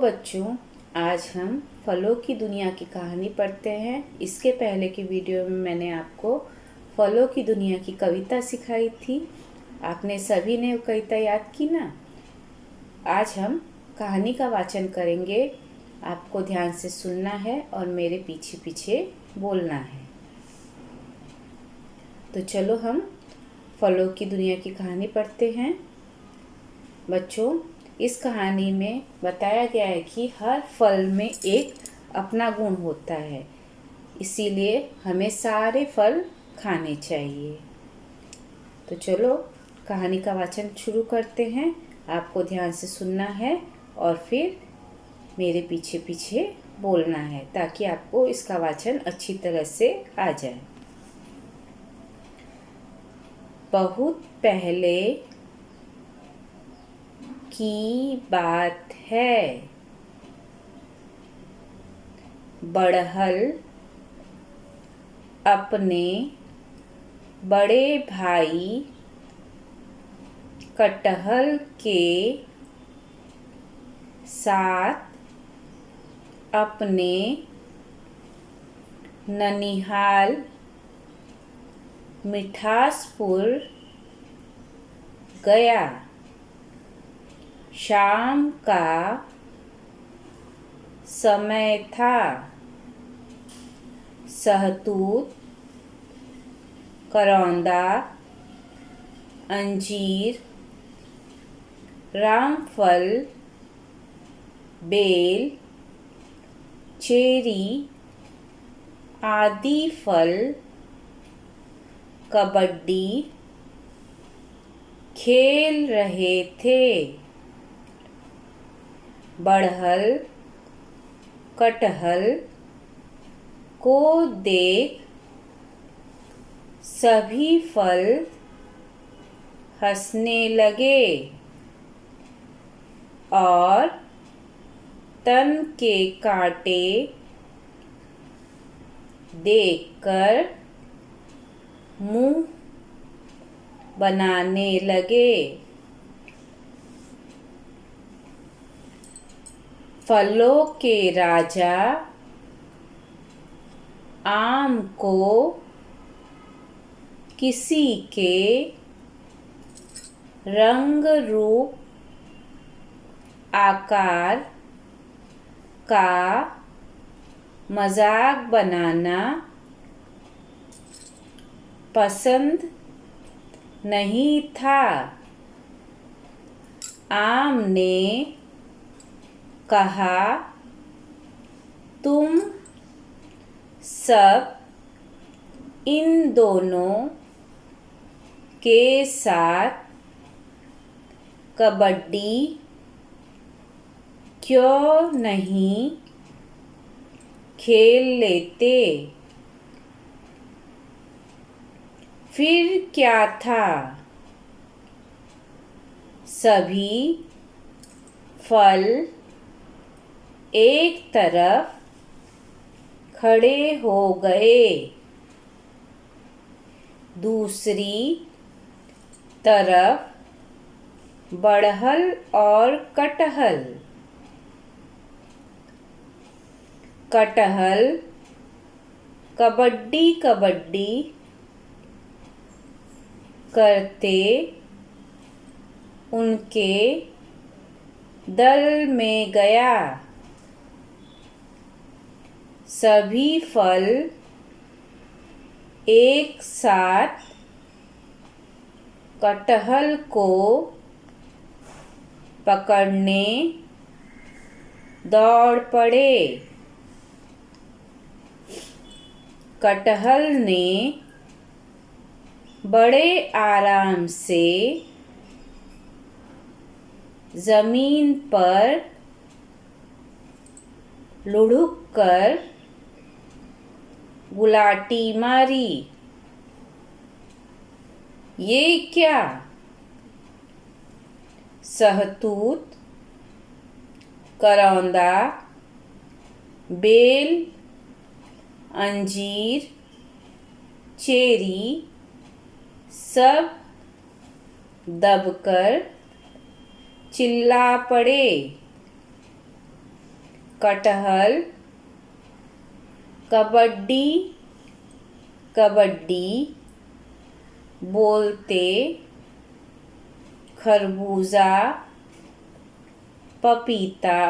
बच्चों, आज हम फलों की दुनिया की कहानी पढ़ते हैं। इसके पहले की वीडियो में मैंने आपको फलों की दुनिया की कविता सिखाई थी। आपने सभी ने वो कविता याद की ना? आज हम कहानी का वाचन करेंगे। आपको ध्यान से सुनना है और मेरे पीछे पीछे बोलना है। तो चलो हम फलों की दुनिया की कहानी पढ़ते हैं। बच्चों, इस कहानी में बताया गया है कि हर फल में एक अपना गुण होता है, इसीलिए हमें सारे फल खाने चाहिए। तो चलो कहानी का वाचन शुरू करते हैं। आपको ध्यान से सुनना है और फिर मेरे पीछे पीछे बोलना है ताकि आपको इसका वाचन अच्छी तरह से आ जाए। बहुत पहले की बात है, बड़हल अपने बड़े भाई कटहल के साथ अपने ननिहाल मिठासपुर गया। शाम का समय था। सहतूत, करौंदा, अंजीर, रामफल, बेल, चेरी आदि फल कबड्डी खेल रहे थे। बड़हल कटहल को देख सभी फल हंसने लगे और तन के कांटे देखकर मुंह बनाने लगे। फलों के राजा आम को किसी के रंग रूप आकार का मजाक बनाना पसंद नहीं था। आम ने कहा, तुम सब इन दोनों के साथ कबड्डी क्यों नहीं खेल लेते? फिर क्या था, सभी फल एक तरफ खड़े हो गए। दूसरी तरफ बड़हल और कटहल कबड्डी कबड्डी करते उनके दल में गया। सभी फल एक साथ कटहल को पकड़ने दौड़ पड़े। कटहल ने बड़े आराम से जमीन पर लुढ़क कर गुलाटी मारी। ये क्या? सहतूत, करौंदा, बेल, अंजीर, चेरी सब दबकर चिल्ला पड़े। कटहल, कबड्डी कबड्डी, बोलते, खरबूजा, पपीता,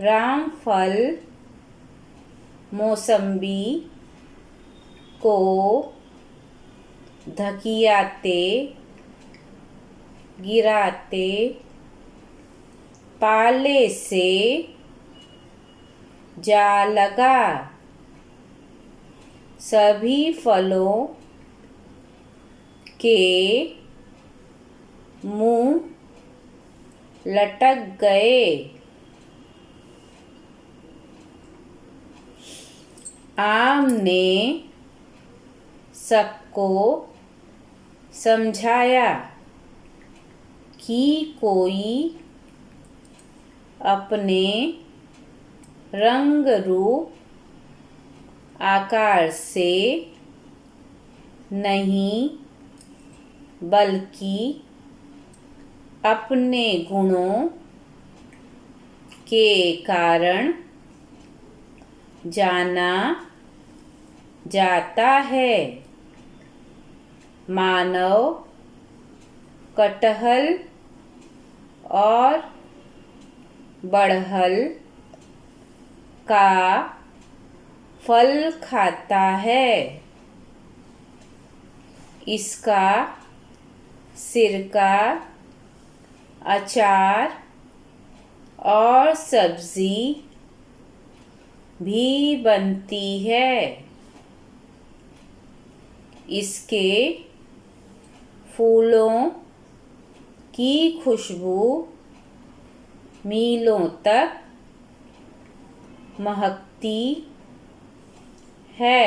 रामफल, मौसम्बी को धकियाते, गिराते, पाले से जा लगा। सभी फलों के मुंह लटक गए। आम ने सबको समझाया कि कोई अपने रंग रूप आकार से नहीं बल्कि अपने गुणों के कारण जाना जाता है। मानव कटहल और बड़हल का फल खाता है। इसका सिरका, अचार और सब्जी भी बनती है। इसके फूलों की खुशबू मीलों तक महकती है।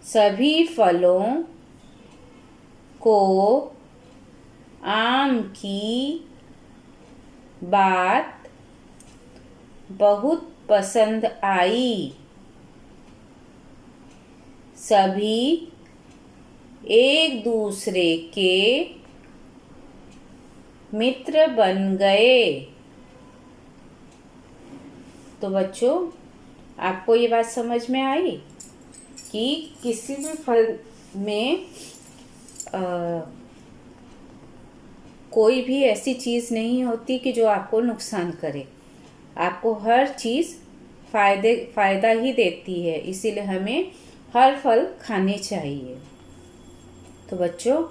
सभी फलों को आम की बात बहुत पसंद आई। सभी एक दूसरे के मित्र बन गए। तो बच्चों, आपको ये बात समझ में आई कि किसी भी फल में कोई भी ऐसी चीज़ नहीं होती कि जो आपको नुकसान करे। आपको हर चीज़ फ़ायदा ही देती है, इसीलिए हमें हर फल खाने चाहिए। तो बच्चों,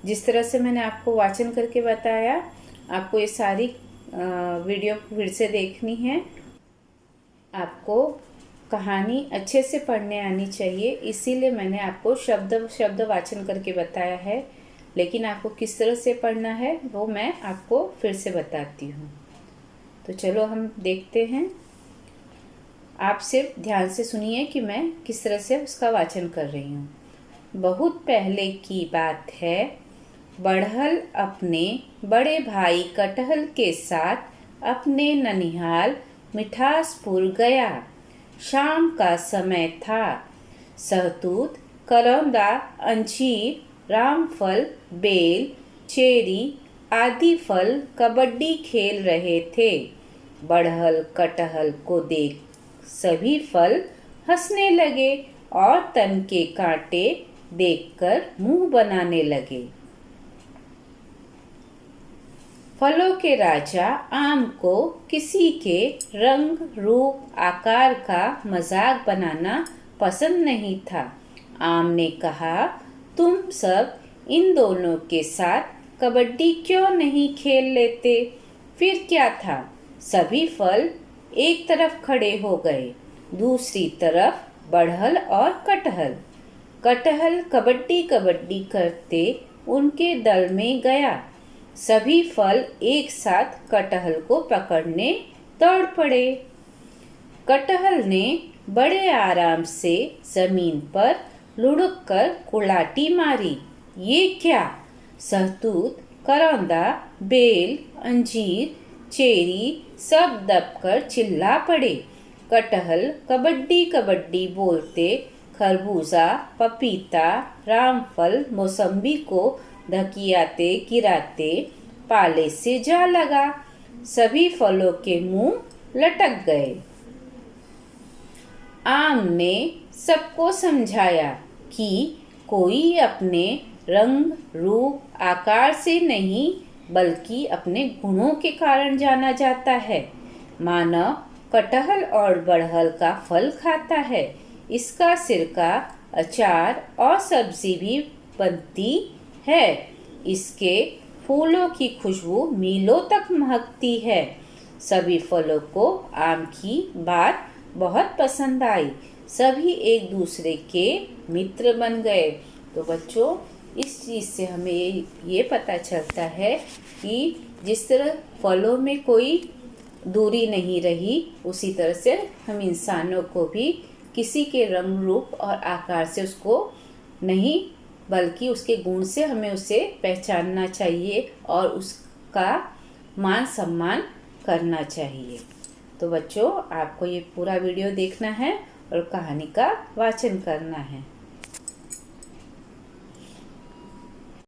जिस तरह से मैंने आपको वाचन करके बताया, आपको ये सारी वीडियो फिर से देखनी है। आपको कहानी अच्छे से पढ़ने आनी चाहिए, इसीलिए मैंने आपको शब्द वाचन करके बताया है। लेकिन आपको किस तरह से पढ़ना है वो मैं आपको फिर से बताती हूँ। तो चलो हम देखते हैं। आप सिर्फ ध्यान से सुनिए कि मैं किस तरह से उसका वाचन कर रही हूँ। बहुत पहले की बात है, बड़हल अपने बड़े भाई कटहल के साथ अपने ननिहाल मिठासपुर गया। शाम का समय था। सहतूत, करौंदा, अंजीर, रामफल, बेल, चेरी आदि फल कबड्डी खेल रहे थे। बड़हल कटहल को देख सभी फल हंसने लगे और तन के कांटे देखकर मुंह बनाने लगे। फलों के राजा आम को किसी के रंग रूप आकार का मजाक बनाना पसंद नहीं था। आम ने कहा, तुम सब इन दोनों के साथ कबड्डी क्यों नहीं खेल लेते? फिर क्या था, सभी फल एक तरफ खड़े हो गए, दूसरी तरफ बड़हल और कटहल। कटहल कबड्डी कबड्डी करते उनके दल में गया। सभी फल एक साथ कटहल को पकड़ने दौड़ पड़े। कटहल ने बड़े आराम से जमीन पर लुढ़क कर कुल्हाड़ी मारी। ये क्या? सहतूत, करौंदा, बेल, अंजीर, चेरी सब दबकर चिल्ला पड़े। कटहल कबड्डी कबड्डी बोलते खरबूजा, पपीता, रामफल, मौसम्बी को धकियाते गिराते पाले से जा लगा। सभी फलों के मुंह लटक गए। आम ने सबको समझाया कि कोई अपने रंग, रूप, आकार से नहीं बल्कि अपने गुणों के कारण जाना जाता है। मानव कटहल और बड़हल का फल खाता है। इसका सिरका, अचार और सब्जी भी बनती है। इसके फूलों की खुशबू मीलों तक महकती है। सभी फलों को आम की बात बहुत पसंद आई। सभी एक दूसरे के मित्र बन गए। तो बच्चों, इस चीज़ से हमें ये पता चलता है कि जिस तरह फलों में कोई दूरी नहीं रही, उसी तरह से हम इंसानों को भी किसी के रंग, रूप और आकार से उसको नहीं बल्कि उसके गुण से हमें उसे पहचानना चाहिए और उसका मान सम्मान करना चाहिए। तो बच्चों, आपको ये पूरा वीडियो देखना है और कहानी का वाचन करना है।